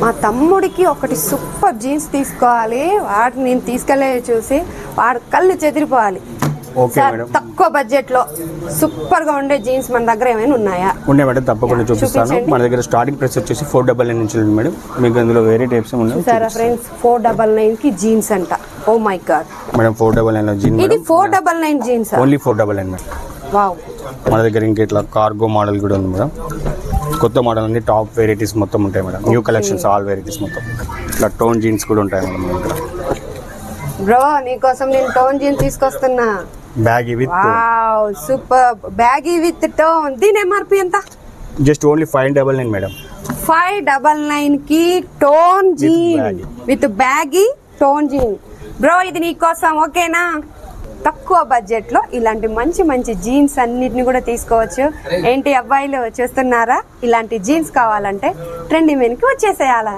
మా తమ్ముడికి ఒకటి సూపర్ జీన్స్ తీసుకోవాలి, వాటిని నేను తీసుకెళ్ళే చూసి వాడు కళ్ళు చెదిరిపోవాలి. తక్కువ బడ్జెట్ లో సూపర్ గా ఉండే జీన్స్ మన దగ్గర ఏమైనా ఉన్నాయా? ఉన్నాయి మేడం, తప్పకుండా చూపిస్తాను. మన దగ్గర స్టార్టింగ్ ప్రైస్ వచ్చేసి 499 నుంచి ఉంది మేడం. మీకు అందులో వేరే టైప్స్ ఉన్నాయి. సరే ఫ్రెండ్స్, 499 కి జీన్స్ అంట. ఓ మై గాడ్ మేడం, 499 లో జీన్స్. ఇది 499 జీన్స్, ఓన్లీ 499 మేడం. వావ్. మన దగ్గర ఇంకా ఇట్లా కార్గో మోడల్ కూడా ఉంది మేడం. కొత్త మోడల్ అన్ని టాప్ వెరైటీస్ మొత్తం ఉంటాయి madam. New collections, all varieties మొత్తం. ఇట్లా టోన్ జీన్స్ కూడా ఉంటాయి మేడం మన దగ్గర. బ్రో నీకోసం నేను టోన్ జీన్స్ తీసుకొస్తున్నా. Baggy with wow, super. Baggy with torn. దీని ఎంఆర్పి ఎంత? Just only 599 madam. 599 కి torn jean with baggy torn jean. Bro ఇది నీకోసం, ఓకేనా? తక్కువ బడ్జెట్ లో ఇలాంటి మంచి మంచి జీన్స్ అన్నిటిని కూడా తీసుకోవచ్చు. ఏంటి అబ్బాయిలు చూస్తున్నారా? ఇలాంటి జీన్స్ కావాలంటే ట్రెండీ మెన్కి వచ్చేసేయాలా.